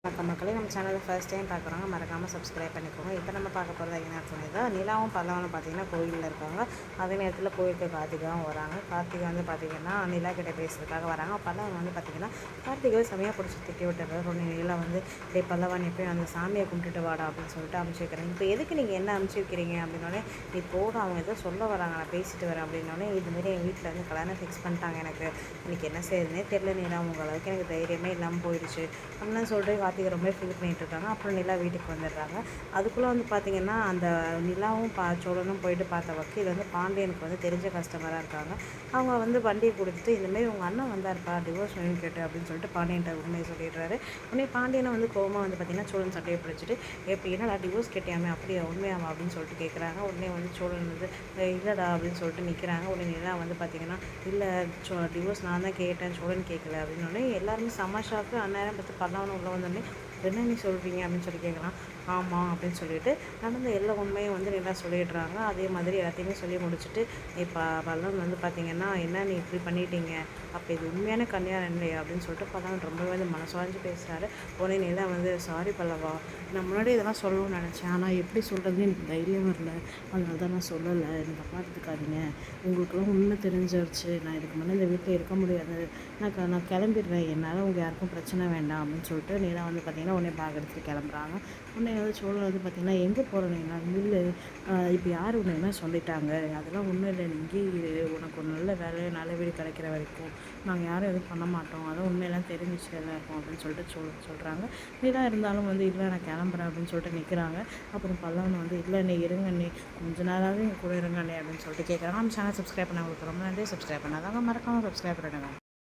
வணக்கம் மக்களே, நம்ம சேனலை ஃபர்ஸ்ட் டைம் பார்க்குறவங்க மறக்காமல் சப்ஸ்கிரைப் பண்ணிக்கோங்க. இப்போ நம்ம பார்க்க போகிறது என்ன சொன்னது, நிலாவும் பல்லவனும் பார்த்திங்கன்னா கோயிலில் இருக்காங்க. அதே நேரத்தில் கோயிலுக்கு கார்த்திகாவும் வராங்க. கார்த்திகை வந்து பார்த்திங்கன்னா நிலா கிட்டே பேசுறதுக்காக வராங்க. பல்லவன் வந்து பார்த்திங்கன்னா கார்த்திகை செமையாக பிடிச்சி திட்டி விட்டுறாரு. ஒன்று நிலா வந்து டே பல்லவன் எப்பயும் அந்த சாமியை கும்பிட்டுட்டு வாடா அப்படின்னு சொல்லிட்டு அனுப்பிச்சி வைக்கிறேன். இப்போ எதுக்கு நீங்கள் என்ன அனுப்பிச்சி வைக்கிறீங்க அப்படின்னோடனே, நீ போட அவங்க ஏதோ சொல்ல வராங்க, நான் பேசிட்டு வரேன் அப்படின்னோடனே, இதுமாரி என் வீட்டில் வந்து கல்யாணம் ஃபிக்ஸ் பண்ணிட்டாங்க. எனக்கு இன்றைக்கி என்ன செய்யுதுன்னே தெரியல நிலா, உங்கள் அளவுக்கு எனக்கு தைரியமே இல்லாமல் போயிடுச்சு அப்படின்னு சொல்லிட்டு கார்த்திகை ரொம்ப ஃபீல் பண்ணிகிட்டு இருக்காங்க. அப்புறம் நிலா வீட்டுக்கு வந்துடுறாங்க. அதுக்குள்ளே வந்து பார்த்திங்கன்னா அந்த நிலாவும் சோழனும் போயிட்டு பார்த்த வக்கீல் வந்து பாண்டியனுக்கு வந்து தெரிஞ்ச கஸ்டமராக இருக்காங்க. அவங்க வந்து வண்டியை கொடுத்துட்டு, இந்தமாரி உங்கள் அண்ணன் வந்தார்ப்பா டிவோர்ஸ் வேணும்னு கேட்டு அப்படின்னு சொல்லிட்டு பாண்டியன்ட்ட உண்மையை சொல்லிடுறாரு. உடனே பாண்டியனை வந்து கோவமாக வந்து பார்த்திங்கன்னா சோழன் சட்டையை பிடிச்சிட்டு, எப்படி என்னடா டிவோர்ஸ் கேட்டியாமே அப்படியா உண்மையாவா அப்படின்னு சொல்லிட்டு கேட்குறாங்க. உடனே வந்து சோழன் வந்து இல்லைடா அப்படின்னு சொல்லிட்டு நிற்கிறாங்க. உடனே நிலா வந்து பார்த்திங்கன்னா, இல்லை டிவோர்ஸ் நான் தான் கேட்டேன், சோழன் கேட்கல அப்படின்னோடனே எல்லாருமே சமாஷாக்கு. அந்நேரம் பார்த்து பல்லவன் உள்ள வந்தோடனே, என்ன நீ சொல்கிறீங்க அப்படின்னு சொல்லி கேட்குறான். ஆமாம் அப்படின்னு சொல்லிட்டு நடந்த எல்லா உண்மையும் வந்து நிலா சொல்லிடுறாங்க. அதே மாதிரி எல்லாத்தையுமே சொல்லி முடிச்சுட்டு, இப்போ பல்லவன் வந்து பார்த்திங்கன்னா, என்ன நீ இப்படி பண்ணிட்டீங்க, அப்போ இது உண்மையான கல்யாணம் இல்லையா அப்படின்னு சொல்லிட்டு பல்லவன் ரொம்பவே வந்து மனசாஞ்சு பேசுகிறாரு. உடனே நிலா வந்து சாரி பல்லவா, நான் முன்னாடி இதெல்லாம் சொல்லணும்னு நினச்சேன், ஆனால் எப்படி சொல்கிறதுன்னு எனக்கு தைரியம் வரல, அதனால தான் நான் சொல்லலை, எனக்கு தப்பாக எடுத்துக்காதீங்க, உங்களுக்குலாம் உண்மை தெரிஞ்சிருச்சு, நான் இதுக்கு முன்னே இந்த வீட்டில் இருக்க முடியாது, நான் கிளம்பிடுறேன், என்னால் உங்கள் யாருக்கும் பிரச்சனை வேண்டாம் அப்படின்னு சொல்லிட்டு நிலா வந்து பார்த்திங்கன்னா உடனே பேக் எடுத்துகிட்டு கிளம்புறாங்க. உடனே வந்து சோழன் வந்து பார்த்திங்கன்னா, எங்கே போகிறேன் நீ, நான் இல்லை, இப்போ யார் உன்னை என்ன சொல்லிட்டாங்க, அதெல்லாம் ஒன்றும் இல்லை, நீ இங்கே இரு, உனக்கு ஒரு நல்ல வேலை நல்ல வீடு கிடைக்கிற வரைக்கும் நாங்கள் யாரும் எதுவும் பண்ண மாட்டோம், அதான் உண்மையெல்லாம் தெரிஞ்சிச்சு தான் இருக்கும் அப்படின்னு சொல்லிட்டு சொல்கிறாங்க. நிலா இருந்தாலும் வந்து இல்லை நான் கிளம்புறேன் அப்படின்னு சொல்லிட்டு நிற்கிறாங்க. அப்புறம் பல்லவன் வந்து இல்லை நீ இருங்க, நீ கொஞ்ச நேரமாகவே எங்கள் கூட இருங்க அப்படின்னு சொல்லிட்டு கேட்குறாங்க. நம்ம சேனல் சப்ஸ்கிரைப் பண்ண உங்களுக்கு ரொம்ப நன்றி. சப்ஸ்கிரைப் பண்ணாதாங்க மறக்காமல் சப்ஸ்கிரைப் பண்ணுங்க.